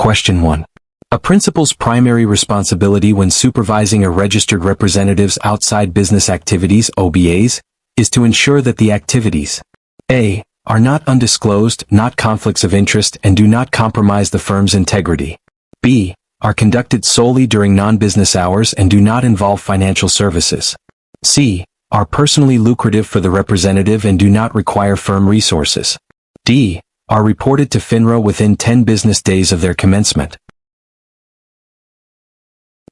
Question 1. A principal's primary responsibility when supervising a registered representative's outside business activities, OBAs, is to ensure that the activities A. are not undisclosed, not conflicts of interest, and do not compromise the firm's integrity. B. are conducted solely during non-business hours and do not involve financial services. C. are personally lucrative for the representative and do not require firm resources. D. are reported to FINRA within 10 business days of their commencement.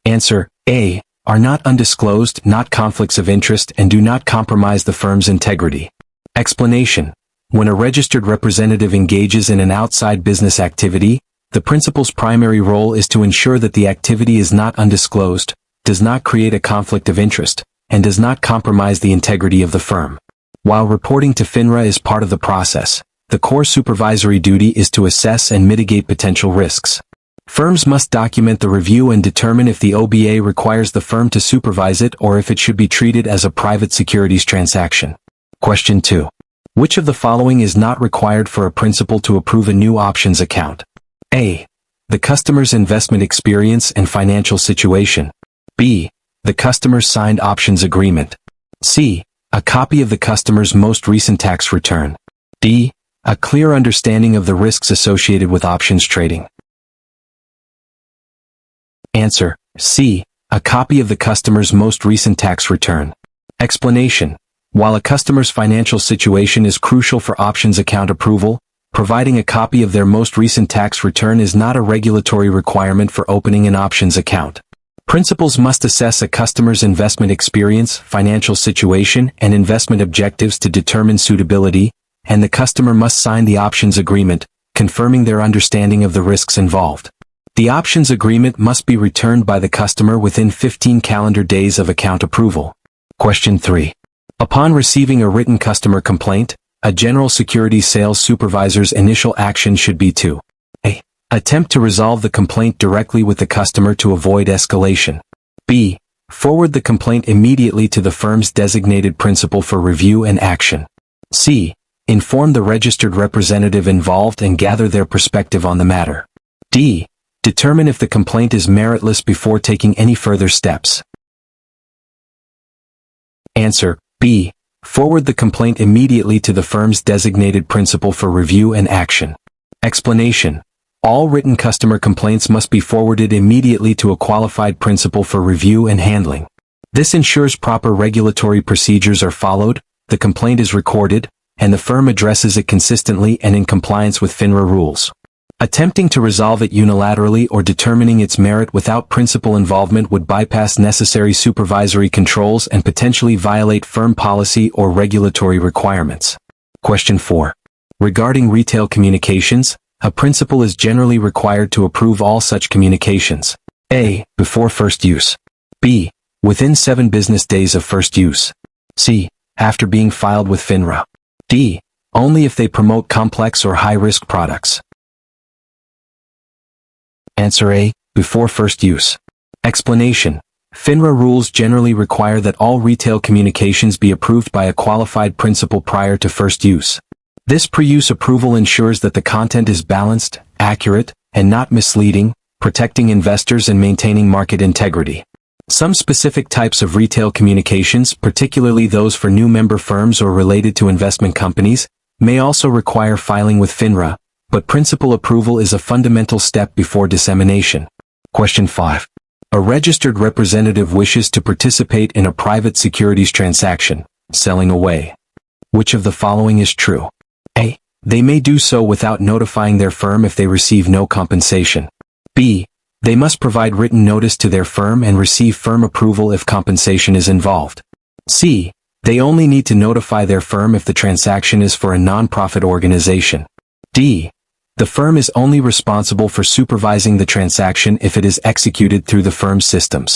Answer: A. are not undisclosed, not conflicts of interest, and do not compromise the firm's integrity. Explanation: when a registered representative engages in an outside business activity, the principal's primary role is to ensure that the activity is not undisclosed, does not create a conflict of interest, and does not compromise the integrity of the firm. While reporting to FINRA is part of the process, the core supervisory duty is to assess and mitigate potential risks. Firms must document the review and determine if the OBA requires the firm to supervise it or if it should be treated as a private securities transaction. Question 2. Which of the following is not required for a principal to approve a new options account? A. the customer's investment experience and financial situation. B. the customer's signed options agreement. C. a copy of the customer's most recent tax return. D. a clear understanding of the risks associated with options trading. Answer: C. a copy of the customer's most recent tax return. Explanation: while a customer's financial situation is crucial for options account approval, providing a copy of their most recent tax return is not a regulatory requirement for opening an options account. Principals must assess a customer's investment experience, financial situation, and investment objectives to determine suitability, and the customer must sign the options agreement, confirming their understanding of the risks involved. The options agreement must be returned by the customer within 15 calendar days of account approval. Question 3. Upon receiving a written customer complaint, a general securities sales supervisor's initial action should be to A. attempt to resolve the complaint directly with the customer to avoid escalation. B. forward the complaint immediately to the firm's designated principal for review and action. C. inform the registered representative involved and gather their perspective on the matter. D. determine if the complaint is meritless before taking any further steps. Answer: B. forward the complaint immediately to the firm's designated principal for review and action. Explanation: all written customer complaints must be forwarded immediately to a qualified principal for review and handling. This ensures proper regulatory procedures are followed, the complaint is recorded, and the firm addresses it consistently and in compliance with FINRA rules. Attempting to resolve it unilaterally or determining its merit without principal involvement would bypass necessary supervisory controls and potentially violate firm policy or regulatory requirements. Question 4. Regarding retail communications, a principal is generally required to approve all such communications. A. before first use. B. within 7 business days of first use. C. after being filed with FINRA. D. only if they promote complex or high-risk products. Answer: A. before first use. Explanation: FINRA rules generally require that all retail communications be approved by a qualified principal prior to first use. This pre-use approval ensures that the content is balanced, accurate, and not misleading, protecting investors and maintaining market integrity. Some specific types of retail communications, particularly those for new member firms or related to investment companies, may also require filing with FINRA, but principal approval is a fundamental step before dissemination. Question 5. A registered representative wishes to participate in a private securities transaction, selling away. Which of the following is true? A. they may do so without notifying their firm if they receive no compensation. B. they must provide written notice to their firm and receive firm approval if compensation is involved. C. they only need to notify their firm if the transaction is for a non-profit organization. D. the firm is only responsible for supervising the transaction if it is executed through the firm's systems.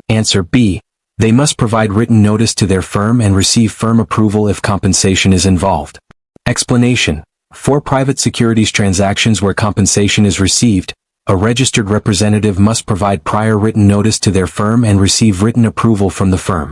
Answer: B. they must provide written notice to their firm and receive firm approval if compensation is involved. Explanation: for private securities transactions where compensation is received, a registered representative must provide prior written notice to their firm and receive written approval from the firm.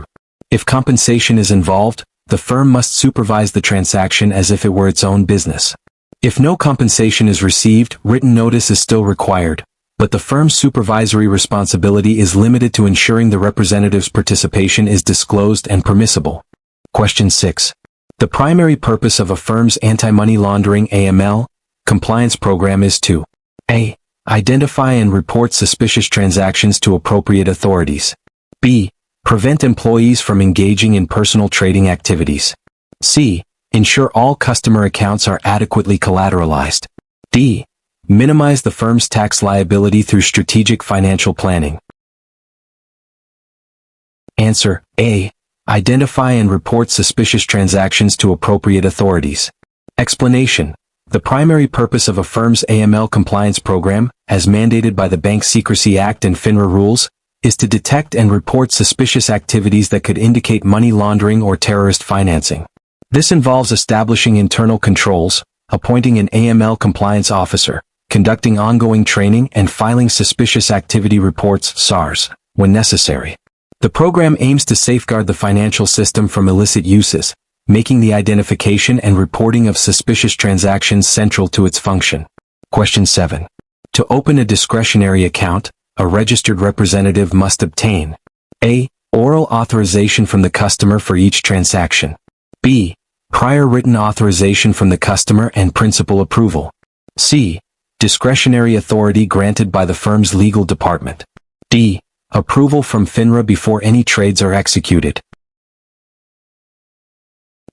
If compensation is involved, the firm must supervise the transaction as if it were its own business. If no compensation is received, written notice is still required, but the firm's supervisory responsibility is limited to ensuring the representative's participation is disclosed and permissible. Question 6. The primary purpose of a firm's anti-money laundering (AML) compliance program is to a. Identify and report suspicious transactions to appropriate authorities. b. Prevent employees from engaging in personal trading activities. c. Ensure all customer accounts are adequately collateralized. d. Minimize the firm's tax liability through strategic financial planning. Answer: A. Identify and report suspicious transactions to appropriate authorities. Explanation: the primary purpose of a firm's AML compliance program, as mandated by the Bank Secrecy Act and FINRA rules, is to detect and report suspicious activities that could indicate money laundering or terrorist financing. This involves establishing internal controls, appointing an AML compliance officer, conducting ongoing training, and filing suspicious activity reports (SARs) when necessary. The program aims to safeguard the financial system from illicit uses, making the identification and reporting of suspicious transactions central to its function. Question 7. To open a discretionary account, a registered representative must obtain a. Oral authorization from the customer for each transaction. b. Prior written authorization from the customer and principal approval. c. Discretionary authority granted by the firm's legal department. d. Approval from FINRA before any trades are executed.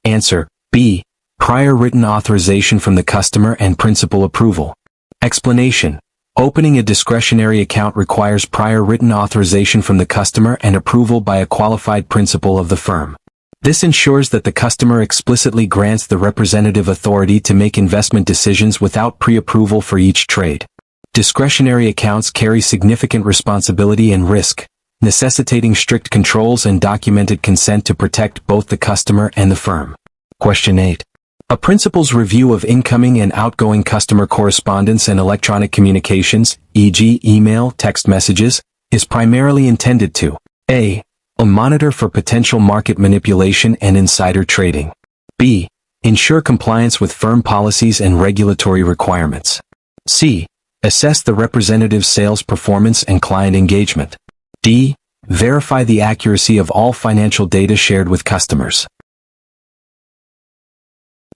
Answer: B. Prior written authorization from the customer and principal approval. Explanation: opening a discretionary account requires prior written authorization from the customer and approval by a qualified principal of the firm. This ensures that the customer explicitly grants the representative authority to make investment decisions without pre-approval for each trade. Discretionary accounts carry significant responsibility and risk, necessitating strict controls and documented consent to protect both the customer and the firm. Question 8. A principal's review of incoming and outgoing customer correspondence and electronic communications, e.g. email, text messages, is primarily intended to a. Monitor for potential market manipulation and insider trading. b. Ensure compliance with firm policies and regulatory requirements. c. Assess the representative's sales performance and client engagement. d. Verify the accuracy of all financial data shared with customers.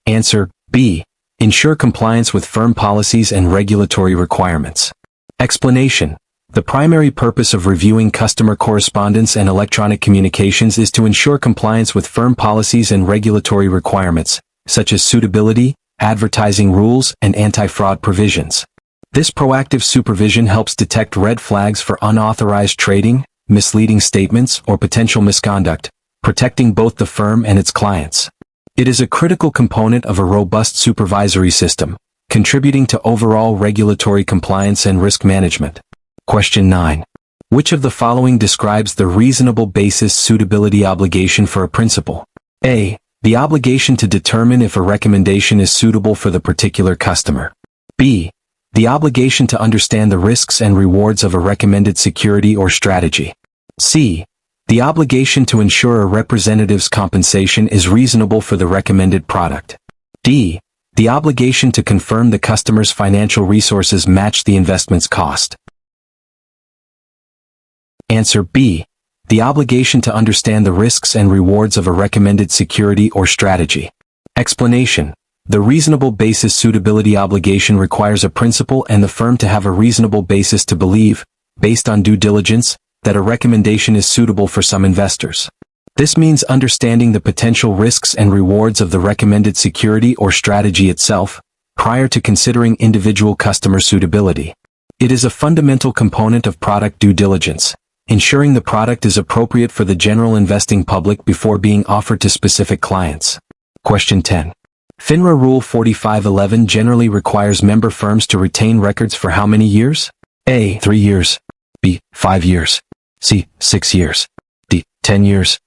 Answer: B. Ensure compliance with firm policies and regulatory requirements. Explanation: the primary purpose of reviewing customer correspondence and electronic communications is to ensure compliance with firm policies and regulatory requirements, such as suitability, advertising rules, and anti-fraud provisions. This proactive supervision helps detect red flags for unauthorized trading, misleading statements, or potential misconduct, protecting both the firm and its clients. It is a critical component of a robust supervisory system, contributing to overall regulatory compliance and risk management. Question 9. Which of the following describes the reasonable basis suitability obligation for a principal? A. The obligation to determine if a recommendation is suitable for the particular customer. B. The obligation to understand the risks and rewards of a recommended security or strategy. C. The obligation to ensure a representative's compensation is reasonable for the recommended product. D. The obligation to confirm the customer's financial resources match the investment's cost. Answer: B. The obligation to understand the risks and rewards of a recommended security or strategy. Explanation: the reasonable basis suitability obligation requires a principal and the firm to have a reasonable basis to believe, based on due diligence, that a recommendation is suitable for some investors. This means understanding the potential risks and rewards of the recommended security or strategy itself, prior to considering individual customer suitability. It is a fundamental component of product due diligence, ensuring the product is appropriate for the general investing public before being offered to specific clients. Question 10. FINRA Rule 4511 generally requires member firms to retain records for how many years? A. 3 years. B. 5 years. C. 6 years. D. 10 years.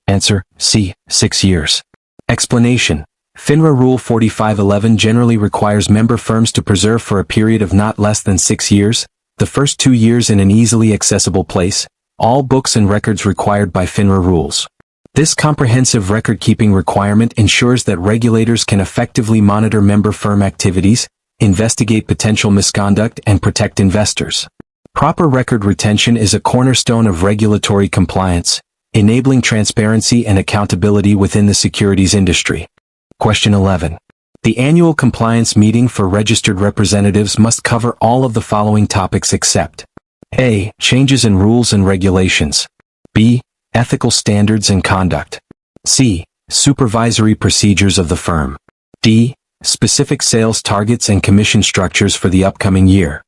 Answer: C. 6 years. Explanation: FINRA Rule 4511 generally requires member firms to preserve for a period of not less than 6 years, the first 2 years in an easily accessible place, all books and records required by FINRA rules. This comprehensive record-keeping requirement ensures that regulators can effectively monitor member firm activities, investigate potential misconduct, and protect investors. Proper record retention is a cornerstone of regulatory compliance, enabling transparency and accountability within the securities industry. Question 11. The annual compliance meeting for registered representatives must cover all of the following topics except A. Changes in rules and regulations. B. Ethical standards and conduct. C. Supervisory procedures of the firm. D. Specific sales targets and commission structures for the upcoming year.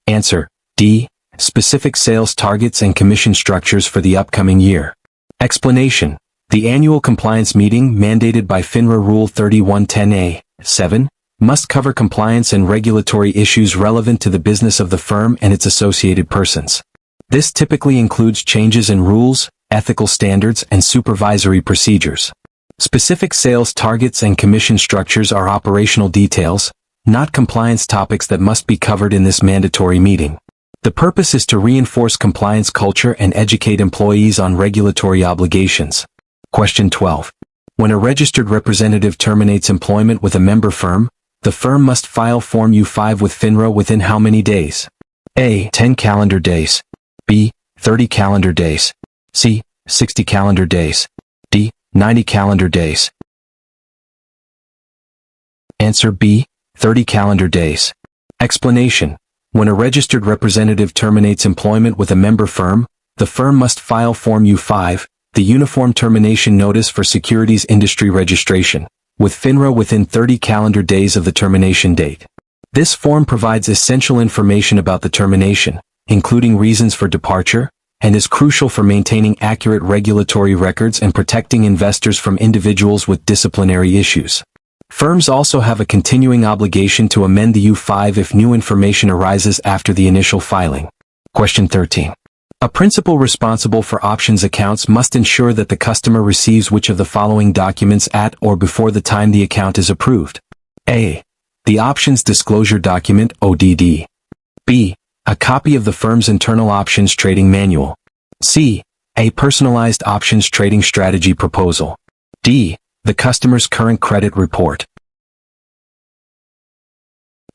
Answer: D. Specific sales targets and commission structures for the upcoming year. Explanation: the annual compliance meeting mandated by FINRA Rule 3110A-7 must cover compliance and regulatory issues relevant to the business of the firm and its associated persons. This typically includes changes in rules, ethical standards, and supervisory procedures. Specific sales targets and commission structures are operational details, not compliance topics that must be covered in this mandatory meeting. The purpose is to reinforce compliance culture and educate employees on regulatory obligations. Question 12. When a registered representative terminates employment with a member firm, the firm must file Form U-5 with FINRA within how many days? A. 10 calendar days. B. 30 calendar days. C. 60 calendar days. D. 90 calendar days. Answer: B. 30 calendar days. Explanation: when a registered representative terminates employment with a member firm, the firm must file Form U-5, the Uniform Termination Notice for Securities Industry Registration, with FINRA within 30 calendar days of the termination date. This form provides essential information about the termination, including reasons for departure, and is crucial for maintaining accurate regulatory records and protecting investors from individuals with disciplinary issues. Firms also have a continuing obligation to amend the U-5 if new information arises after the initial filing. Question 13. A principal responsible for options accounts must ensure that the customer receives which of the following documents at or before the time the account is approved? A. The Options Disclosure Document (ODD). B. A copy of the firm's internal options trading manual. C. A personalized options trading strategy proposal. D. The customer's current credit report.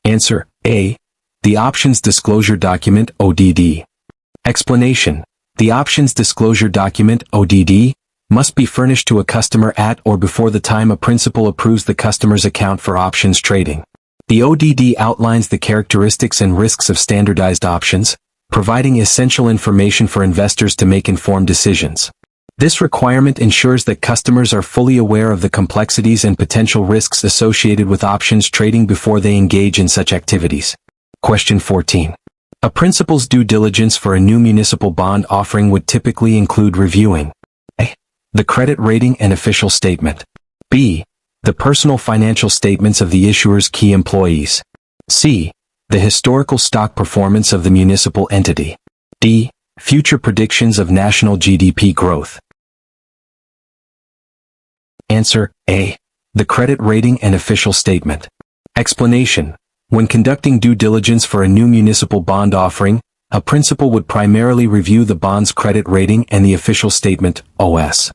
Answer: A. The Options Disclosure Document (ODD). Explanation: the Options Disclosure Document (ODD) must be furnished to a customer at or before the time a principal approves the customer's account for options trading. The ODD outlines the characteristics and risks of standardized options, providing essential information for investors to make informed decisions. This requirement ensures that customers are fully aware of the complexities and potential risks associated with options trading before they engage in such activities. Question 14. A principal's due diligence for a new municipal bond offering would typically include reviewing A. The credit rating and official statement. B. The personal financial statements of the issuer's key employees. C. The historical stock performance of the municipal entity. D. Future predictions of national GDP growth. Answer: A. The credit rating and official statement. Explanation: when conducting due diligence for a new municipal bond offering, a principal would primarily review the bond's credit rating and the official statement, OS.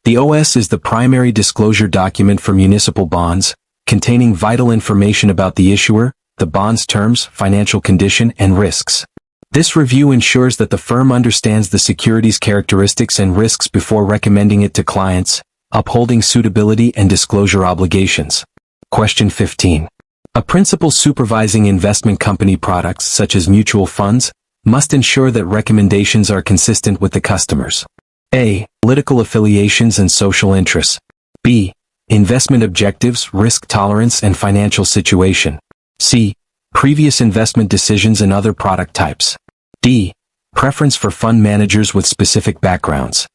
The OS is the primary disclosure document for municipal bonds, containing vital information about the issuer, the bond's terms, financial condition, and risks. This review ensures that the firm understands the security's characteristics and risks before recommending it to clients, upholding suitability and disclosure obligations. Question 15. A principal supervising investment company products such as mutual funds must ensure that recommendations are consistent with the customers. A. Political affiliations and social interests. B. Investment objectives, risk tolerance, and financial situation. C. Previous investment decisions and other product types. D. Preference for fund managers with specific backgrounds.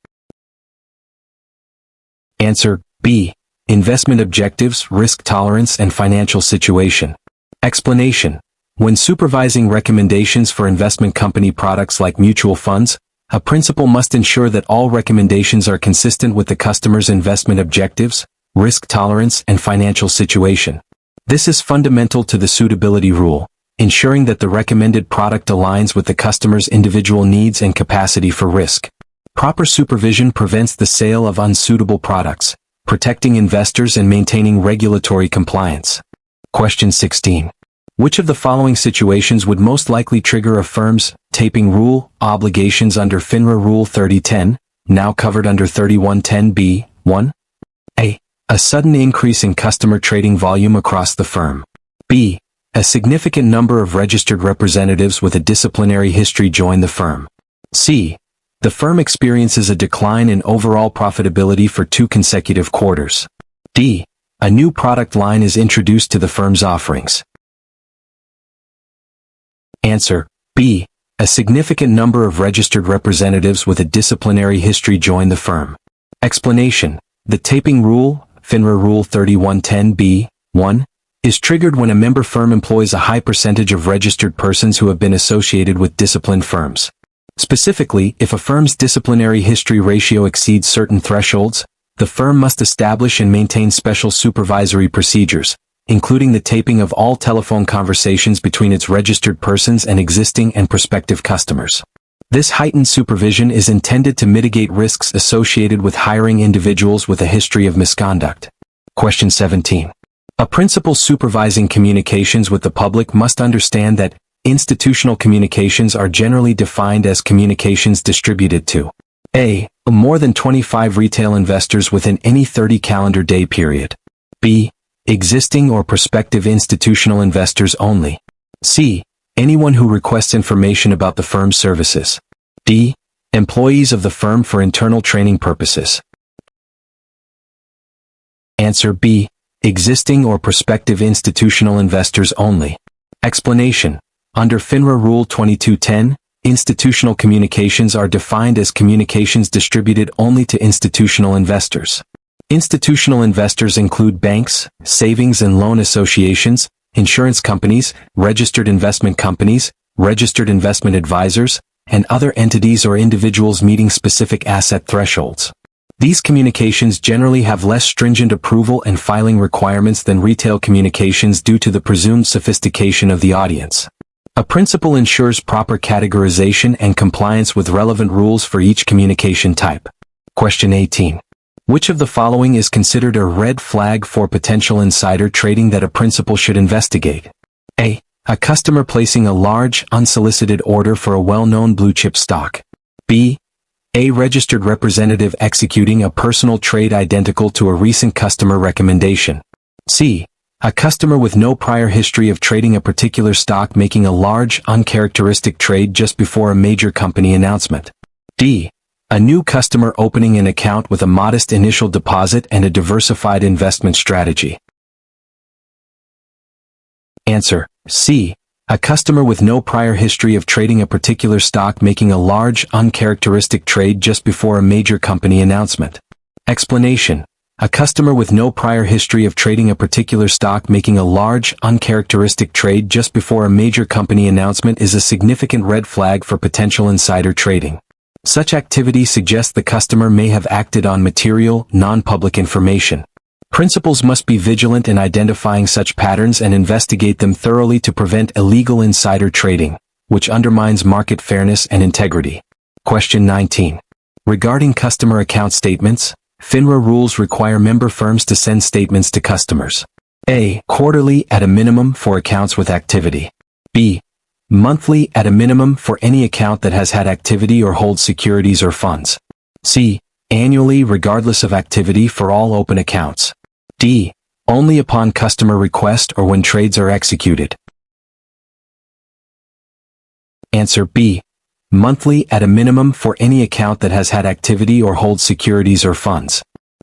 Answer: B. Investment objectives, risk tolerance, and financial situation. Explanation: when supervising recommendations for investment company products like mutual funds, a principal must ensure that all recommendations are consistent with the customer's investment objectives, risk tolerance, and financial situation. This is fundamental to the suitability rule, ensuring that the recommended product aligns with the customer's individual needs and capacity for risk. Proper supervision prevents the sale of unsuitable products, protecting investors and maintaining regulatory compliance. Question 16. Which of the following situations would most likely trigger a firm's taping rule obligations under FINRA Rule 3010, now covered under 3110b? 1. A. A sudden increase in customer trading volume across the firm. B. A significant number of registered representatives with a disciplinary history join the firm. C. The firm experiences a decline in overall profitability for 2 consecutive quarters. D. A new product line is introduced to the firm's offerings. Answer: B. A significant number of registered representatives with a disciplinary history join the firm. Explanation: the taping rule, FINRA Rule 3110b, 1, is triggered when a member firm employs a high percentage of registered persons who have been associated with disciplined firms. Specifically, if a firm's disciplinary history ratio exceeds certain thresholds, the firm must establish and maintain special supervisory procedures, including the taping of all telephone conversations between its registered persons and existing and prospective customers. This heightened supervision is intended to mitigate risks associated with hiring individuals with a history of misconduct. Question 17. A principal supervising communications with the public must understand that institutional communications are generally defined as communications distributed to A. More than 25 retail investors within any 30 calendar day period. B. Existing or prospective institutional investors only. C. Anyone who requests information about the firm's services. D. Employees of the firm for internal training purposes. Answer: B. Existing or prospective institutional investors only. Explanation: under FINRA Rule 2210, institutional communications are defined as communications distributed only to institutional investors. Institutional investors include banks, savings and loan associations, insurance companies, registered investment companies, registered investment advisors, and other entities or individuals meeting specific asset thresholds. These communications generally have less stringent approval and filing requirements than retail communications due to the presumed sophistication of the audience. A principal ensures proper categorization and compliance with relevant rules for each communication type. Question 18. Which of the following is considered a red flag for potential insider trading that a principal should investigate? A. A customer placing a large, unsolicited order for a well-known blue-chip stock. B. A registered representative executing a personal trade identical to a recent customer recommendation. C. A customer with no prior history of trading a particular stock making a large, uncharacteristic trade just before a major company announcement. D. A new customer opening an account with a modest initial deposit and a diversified investment strategy. Answer: C. A customer with no prior history of trading a particular stock making a large, uncharacteristic trade just before a major company announcement. Explanation: a customer with no prior history of trading a particular stock making a large, uncharacteristic trade just before a major company announcement is a significant red flag for potential insider trading. Such activity suggests the customer may have acted on material, non-public information. Principals must be vigilant in identifying such patterns and investigate them thoroughly to prevent illegal insider trading, which undermines market fairness and integrity. Question 19. Regarding customer account statements, FINRA rules require member firms to send statements to customers. A. Quarterly at a minimum for accounts with activity. B. Monthly at a minimum for any account that has had activity or holds securities or funds. C. Annually regardless of activity for all open accounts. D. Only upon customer request or when trades are executed. Answer: B. Monthly at a minimum for any account that has had activity or holds securities or funds.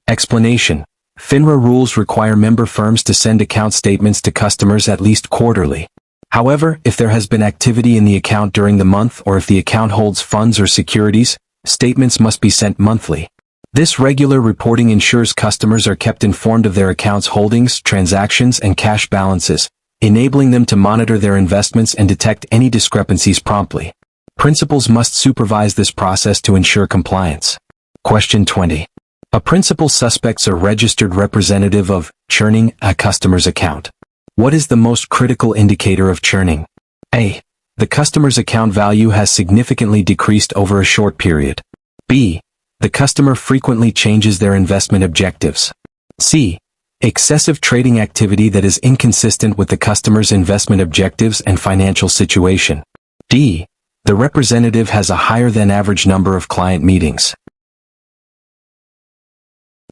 Explanation: FINRA rules require member firms to send account statements to customers at least quarterly. However, if there has been activity in the account during the month or if the account holds funds or securities, statements must be sent monthly. This regular reporting ensures customers are kept informed of their account's holdings, transactions, and cash balances, enabling them to monitor their investments and detect any discrepancies promptly. Principals must supervise this process to ensure compliance. Question 20. A principal suspects a registered representative of churning a customer's account. What is the most critical indicator of churning? A. The customer's account value has significantly decreased over a short period. B. B. The customer frequently changes their investment objectives. C. Excessive trading activity that is inconsistent with the customer's investment objectives and financial situation. D. The representative has a higher than average number of client meetings.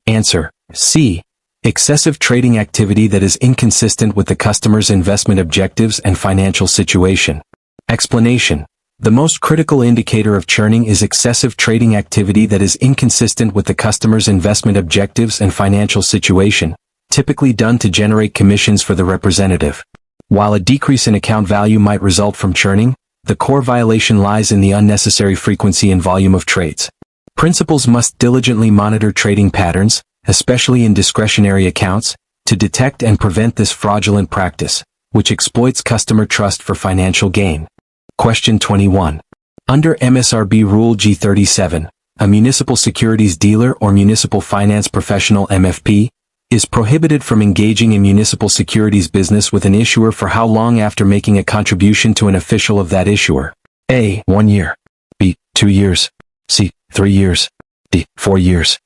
Answer: C. Excessive trading activity that is inconsistent with the customer's investment objectives and financial situation. Explanation: the most critical indicator of churning is excessive trading activity that is inconsistent with the customer's investment objectives and financial situation, typically done to generate commissions for the representative. While a decrease in account value might result from churning, the core violation lies in the unnecessary frequency and volume of trades. Principals must diligently monitor trading patterns, especially in discretionary accounts, to detect and prevent this fraudulent practice, which exploits customer trust for financial gain. Question 21. Under MSRB Rule G37, a municipal securities dealer or municipal finance professional (MFP) is prohibited from engaging in municipal securities business with an issuer for how long after making a contribution to an official of that issuer? A. 1 year. B. 2 years. C. 3 years. D. 4 years.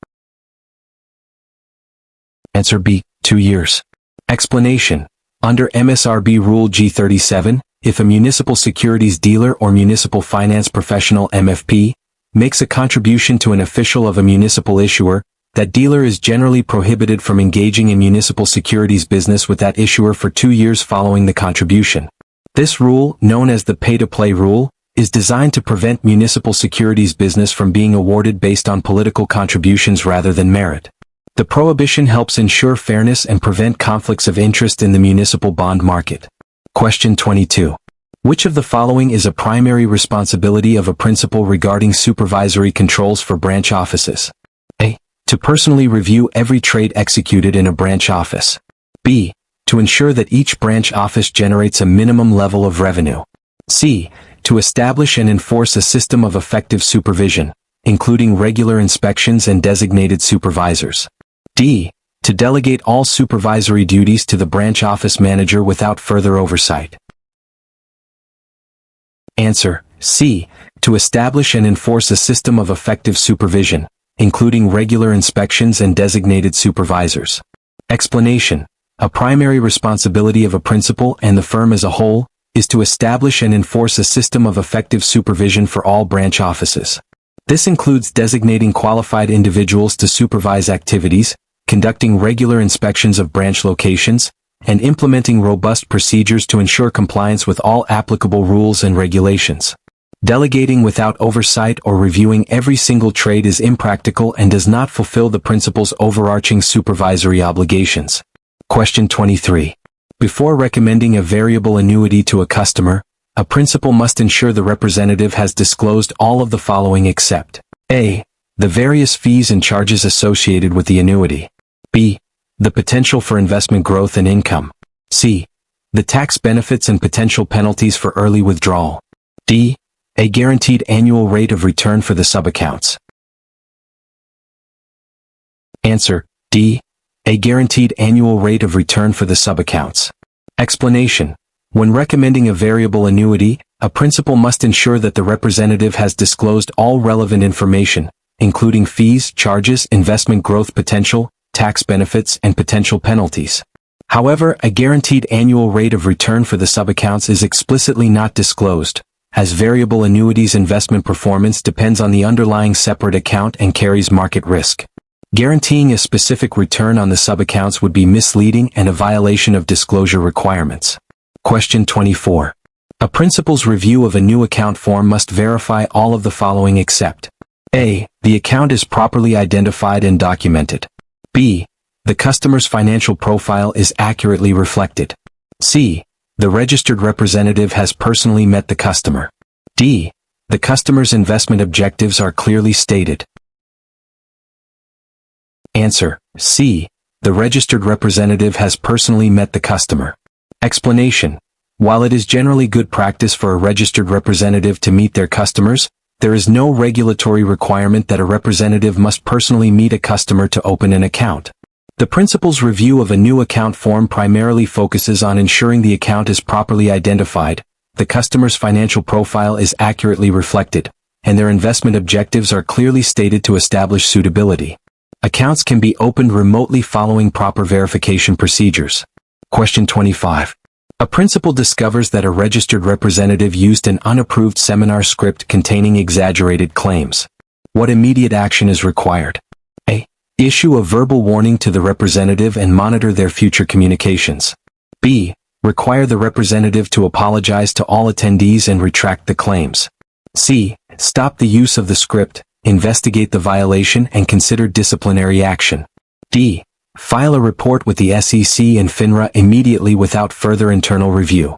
Answer B. 2 years. Explanation: under MSRB Rule G37, if a municipal securities dealer or municipal finance professional (MFP) makes a contribution to an official of a municipal issuer, that dealer is generally prohibited from engaging in municipal securities business with that issuer for 2 years following the contribution. This rule, known as the pay-to-play rule, is designed to prevent municipal securities business from being awarded based on political contributions rather than merit. The prohibition helps ensure fairness and prevent conflicts of interest in the municipal bond market. Question 22. Which of the following is a primary responsibility of a principal regarding supervisory controls for branch offices? A. To personally review every trade executed in a branch office. B. To ensure that each branch office generates a minimum level of revenue. C. To establish and enforce a system of effective supervision, including regular inspections and designated supervisors. D. To delegate all supervisory duties to the branch office manager without further oversight. Answer: C. To establish and enforce a system of effective supervision, including regular inspections and designated supervisors. Explanation: a primary responsibility of a principal and the firm as a whole is to establish and enforce a system of effective supervision for all branch offices. This includes designating qualified individuals to supervise activities, conducting regular inspections of branch locations, and implementing robust procedures to ensure compliance with all applicable rules and regulations. Delegating without oversight or reviewing every single trade is impractical and does not fulfill the principal's overarching supervisory obligations. Question 23. Before recommending a variable annuity to a customer, a principal must ensure the representative has disclosed all of the following except: A. The various fees and charges associated with the annuity. B. The potential for investment growth and income. C. The tax benefits and potential penalties for early withdrawal. D. A guaranteed annual rate of return for the subaccounts. Answer: D. A guaranteed annual rate of return for the subaccounts. Explanation: when recommending a variable annuity, a principal must ensure that the representative has disclosed all relevant information, including fees, charges, investment growth potential, tax benefits, and potential penalties. However, a guaranteed annual rate of return for the subaccounts is explicitly not disclosed, as variable annuities' investment performance depends on the underlying separate account and carries market risk. Guaranteeing a specific return on the subaccounts would be misleading and a violation of disclosure requirements. Question 24. A principal's review of a new account form must verify all of the following except: A. The account is properly identified and documented. B. The customer's financial profile is accurately reflected. C. The registered representative has personally met the customer. D. The customer's investment objectives are clearly stated. Answer: C. The registered representative has personally met the customer. Explanation: while it is generally good practice for a registered representative to meet their customers, there is no regulatory requirement that a representative must personally meet a customer to open an account. The principal's review of a new account form primarily focuses on ensuring the account is properly identified, the customer's financial profile is accurately reflected, and their investment objectives are clearly stated to establish suitability. Accounts can be opened remotely following proper verification procedures. Question 25. A principal discovers that a registered representative used an unapproved seminar script containing exaggerated claims. What immediate action is required? A. Issue a verbal warning to the representative and monitor their future communications. B. Require the representative to apologize to all attendees and retract the claims. C. Stop the use of the script, investigate the violation and consider disciplinary action. D. File a report with the SEC and FINRA immediately without further internal review.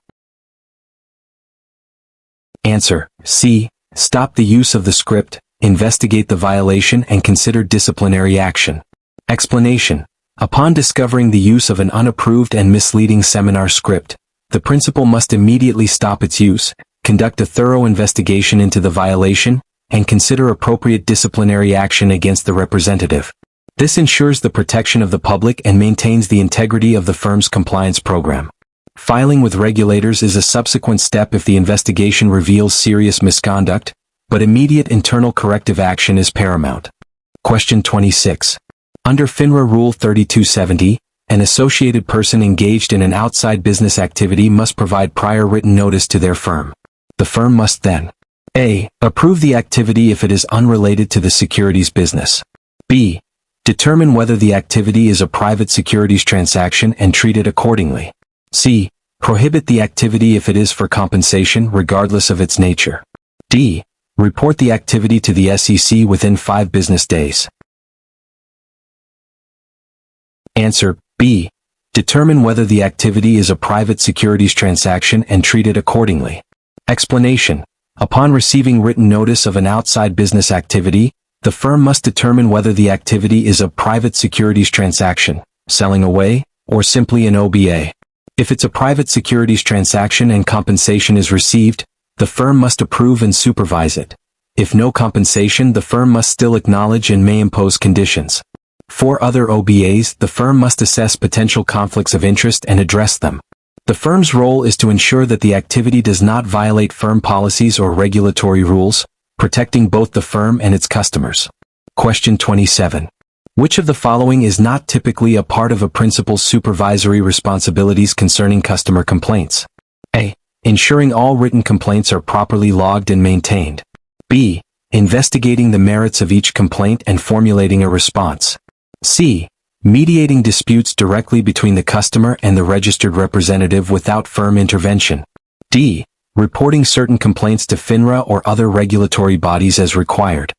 Answer: C. Stop the use of the script, investigate the violation and consider disciplinary action. Explanation: Upon discovering the use of an unapproved and misleading seminar script, the principal must immediately stop its use, conduct a thorough investigation into the violation, and consider appropriate disciplinary action against the representative. This ensures the protection of the public and maintains the integrity of the firm's compliance program. Filing with regulators is a subsequent step if the investigation reveals serious misconduct, but immediate internal corrective action is paramount. Question 26. Under FINRA Rule 3270, an associated person engaged in an outside business activity must provide prior written notice to their firm. The firm must then: A. Approve the activity if it is unrelated to the securities business. B. Determine whether the activity is a private securities transaction and treat it accordingly. C. Prohibit the activity if it is for compensation regardless of its nature. D. Report the activity to the SEC within 5 business days. Answer: B. Determine whether the activity is a private securities transaction and treat it accordingly. Explanation: Upon receiving written notice of an outside business activity, the firm must determine whether the activity is a private securities transaction, selling away, or simply an OBA. If it's a private securities transaction and compensation is received, the firm must approve and supervise it. If no compensation, the firm must still acknowledge and may impose conditions. For other OBAs, the firm must assess potential conflicts of interest and address them. The firm's role is to ensure that the activity does not violate firm policies or regulatory rules, protecting both the firm and its customers. Question 27. Which of the following is not typically a part of a principal's supervisory responsibilities concerning customer complaints? A. Ensuring all written complaints are properly logged and maintained. B. Investigating the merits of each complaint and formulating a response. C. Mediating disputes directly between the customer and the registered representative without firm intervention. D. Reporting certain complaints to FINRA or other regulatory bodies as required.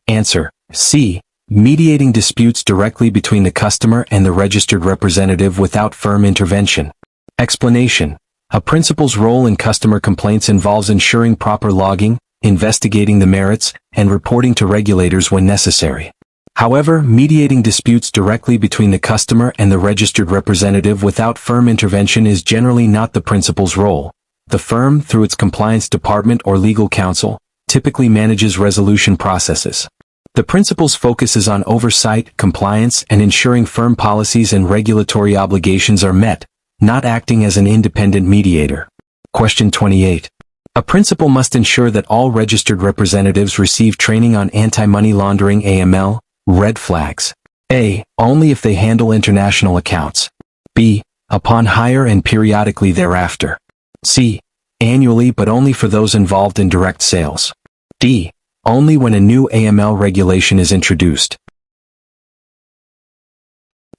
Answer: C. Mediating disputes directly between the customer and the registered representative without firm intervention. Explanation: A principal's role in customer complaints involves ensuring proper logging, investigating the merits, and reporting to regulators when necessary. However, mediating disputes directly between the customer and the registered representative without firm intervention is generally not the principal's role. The firm, through its compliance department or legal counsel, typically manages resolution processes. The principal's focus is on oversight, compliance, and ensuring firm policies and regulatory obligations are met, not acting as an independent mediator. Question 28. A principal must ensure that all registered representatives receive training on anti-money laundering AML, red flags. A. Only if they handle international accounts. B. Upon hire and periodically thereafter. C. Annually but only for those involved in direct sales. D. Only when a new AML regulation is introduced.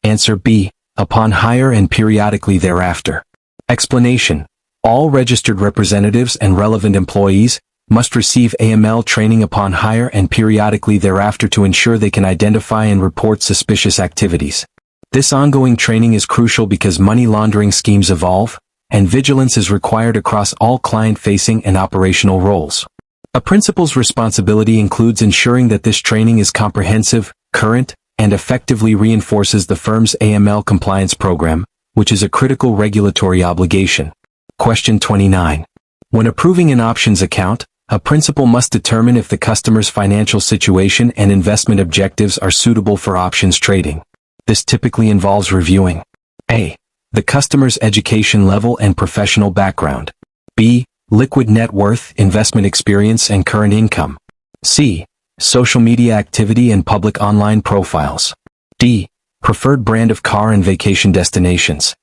Answer: B. Upon hire and periodically thereafter. Explanation: All registered representatives and relevant employees must receive AML training upon hire and periodically thereafter to ensure they can identify and report suspicious activities. This ongoing training is crucial because money laundering schemes evolve, and vigilance is required across all client-facing and operational roles. A principal's responsibility includes ensuring that this training is comprehensive, current, and effectively reinforces the firm's AML compliance program, which is a critical regulatory obligation. Question 29. When approving an options account, a principal must determine if the customer's financial situation and investment objectives are suitable for options trading. This typically involves reviewing: A. The customer's education level and professional background. B. liquid net worth, investment experience, and current income. C. Social media activity and public online profiles. D. Preferred brand of car and vacation destinations.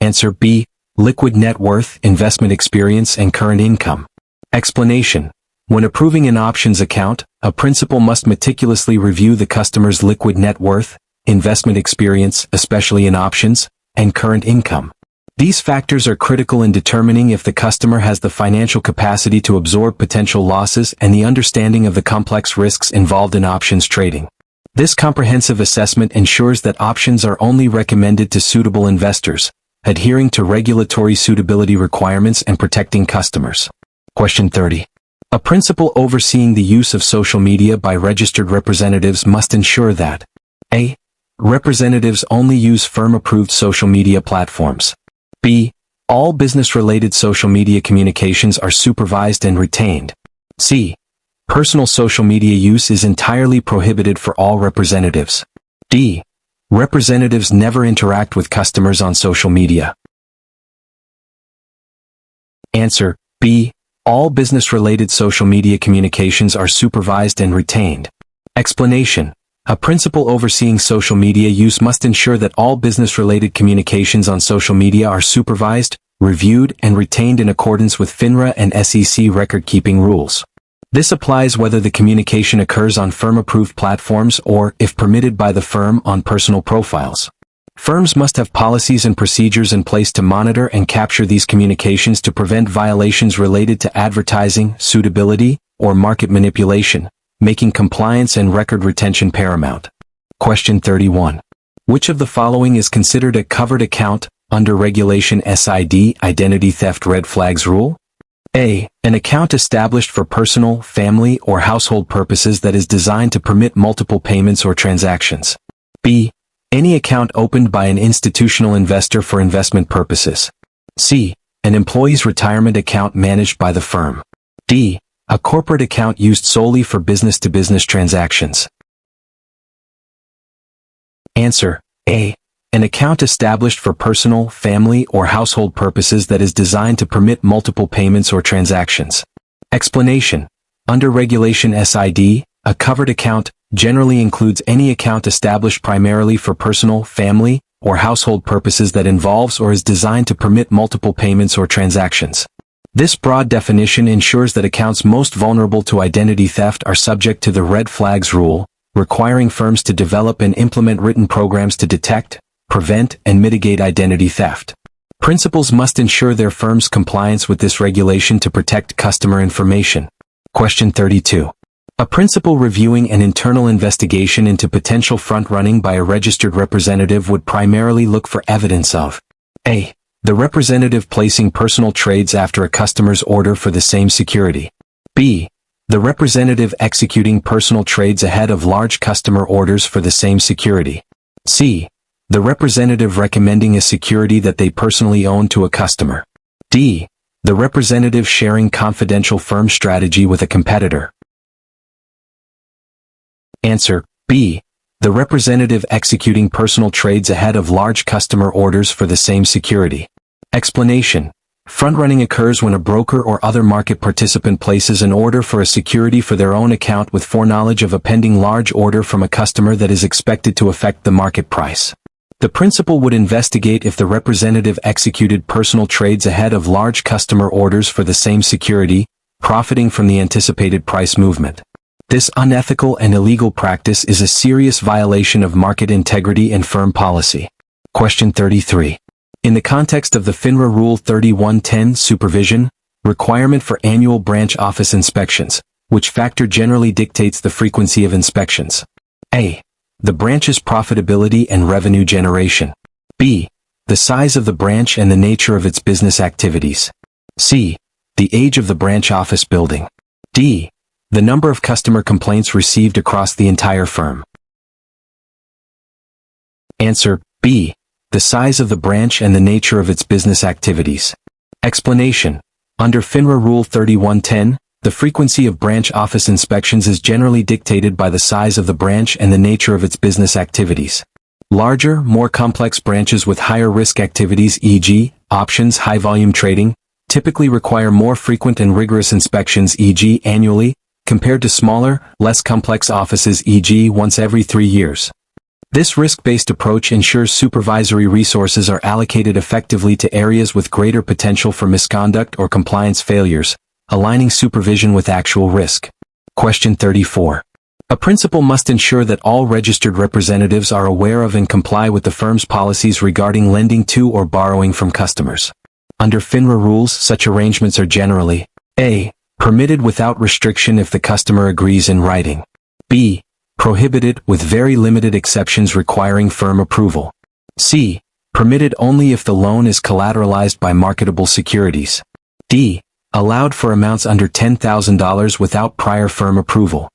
Answer B. Liquid net worth, investment experience, and current income. Explanation. When approving an options account, a principal must meticulously review the customer's liquid net worth, investment experience, especially in options, and current income. These factors are critical in determining if the customer has the financial capacity to absorb potential losses and the understanding of the complex risks involved in options trading. This comprehensive assessment ensures that options are only recommended to suitable investors, adhering to regulatory suitability requirements and protecting customers. Question 30. A principal overseeing the use of social media by registered representatives must ensure that A. Representatives only use firm-approved social media platforms. B. All business-related social media communications are supervised and retained. C. Personal social media use is entirely prohibited for all representatives. D. Representatives never interact with customers on social media. Answer B. All business-related social media communications are supervised and retained. Explanation. A principal overseeing social media use must ensure that all business-related communications on social media are supervised, reviewed, and retained in accordance with FINRA and SEC record-keeping rules. This applies whether the communication occurs on firm-approved platforms or, if permitted by the firm, on personal profiles. Firms must have policies and procedures in place to monitor and capture these communications to prevent violations related to advertising, suitability, or market manipulation, making compliance and record retention paramount. Question 31. Which of the following is considered a covered account under Regulation SID Identity Theft Red Flags Rule? A. An account established for personal, family, or household purposes that is designed to permit multiple payments or transactions. B. Any account opened by an institutional investor for investment purposes. C. An employee's retirement account managed by the firm. D. A corporate account used solely for business-to-business transactions. Answer A. An account established for personal, family, or household purposes that is designed to permit multiple payments or transactions. Explanation. Under Regulation SID, a covered account generally includes any account established primarily for personal, family, or household purposes that involves or is designed to permit multiple payments or transactions. This broad definition ensures that accounts most vulnerable to identity theft are subject to the red flags rule, requiring firms to develop and implement written programs to detect, prevent, and mitigate identity theft. Principals must ensure their firm's compliance with this regulation to protect customer information. Question 32. A principal reviewing an internal investigation into potential front-running by a registered representative would primarily look for evidence of A. The representative placing personal trades after a customer's order for the same security. B. The representative executing personal trades ahead of large customer orders for the same security. C. The representative recommending a security that they personally own to a customer. D. The representative sharing confidential firm strategy with a competitor. Answer B. The representative executing personal trades ahead of large customer orders for the same security. Explanation. Front-running occurs when a broker or other market participant places an order for a security for their own account with foreknowledge of a pending large order from a customer that is expected to affect the market price. The principal would investigate if the representative executed personal trades ahead of large customer orders for the same security, profiting from the anticipated price movement. This unethical and illegal practice is a serious violation of market integrity and firm policy. Question 33. In the context of the FINRA Rule 3110 Supervision, requirement for annual branch office inspections, which factor generally dictates the frequency of inspections? A. The branch's profitability and revenue generation. B. The size of the branch and the nature of its business activities. C. The age of the branch office building. D. The number of customer complaints received across the entire firm. Answer B. The size of the branch and the nature of its business activities. Explanation. Under FINRA Rule 3110, the frequency of branch office inspections is generally dictated by the size of the branch and the nature of its business activities. Larger, more complex branches with higher risk activities, e.g., options, high-volume trading, typically require more frequent and rigorous inspections, e.g., annually, compared to smaller, less complex offices, e.g., once every 3 years. This risk-based approach ensures supervisory resources are allocated effectively to areas with greater potential for misconduct or compliance failures, aligning supervision with actual risk. Question 34. A principal must ensure that all registered representatives are aware of and comply with the firm's policies regarding lending to or borrowing from customers. Under FINRA rules, such arrangements are generally a. Permitted without restriction if the customer agrees in writing. b. Prohibited with very limited exceptions requiring firm approval. c. Permitted only if the loan is collateralized by marketable securities. d. Allowed for amounts under $10,000 without prior firm approval.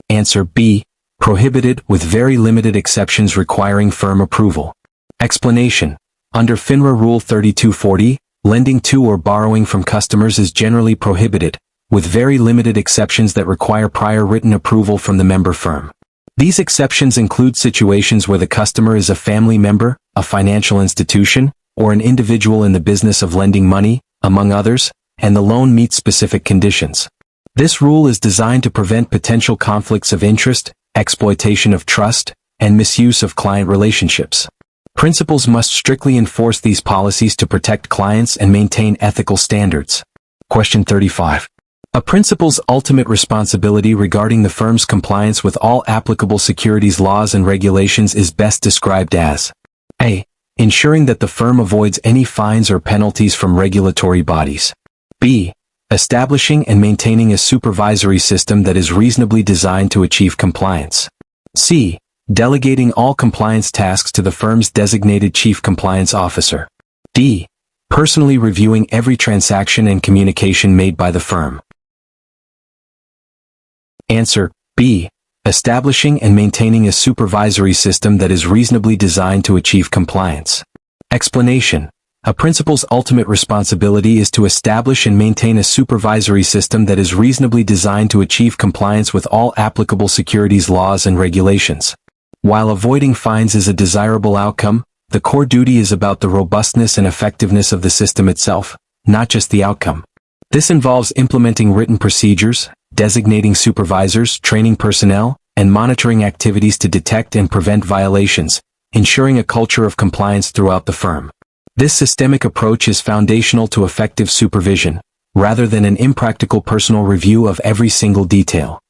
Answer B. Prohibited with very limited exceptions requiring firm approval. Explanation. Under FINRA Rule 3240, lending to or borrowing from customers is generally prohibited, with very limited exceptions that require prior written approval from the member firm. These exceptions include situations where the customer is a family member, a financial institution, or an individual in the business of lending money, among others, and the loan meets specific conditions. This rule is designed to prevent potential conflicts of interest, exploitation of trust, and misuse of client relationships. Principals must strictly enforce these policies to protect clients and maintain ethical standards. Question 35. A principal's ultimate responsibility regarding the firm's compliance with all applicable securities laws and regulations is best described as a. Ensuring that the firm avoids any fines or penalties from regulatory bodies. b. Establishing and maintaining a supervisory system that is reasonably designed to achieve compliance. c. Delegating all compliance tasks to the firm's designated chief compliance officer. d. Personally reviewing every transaction and communication made by the firm. Answer B. Establishing and maintaining a supervisory system that is reasonably designed to achieve compliance. Explanation. A principal's ultimate responsibility is to establish and maintain a supervisory system that is reasonably designed to achieve compliance with all applicable securities laws and regulations. While avoiding fines is a desirable outcome, the core duty is about the robustness and effectiveness of the system itself, not just the outcome. This involves implementing written procedures, designating supervisors, training personnel, and monitoring activities to detect and prevent violations, ensuring a culture of compliance throughout the firm. This systemic approach is foundational to effective supervision, rather than an impractical personal review of every single detail.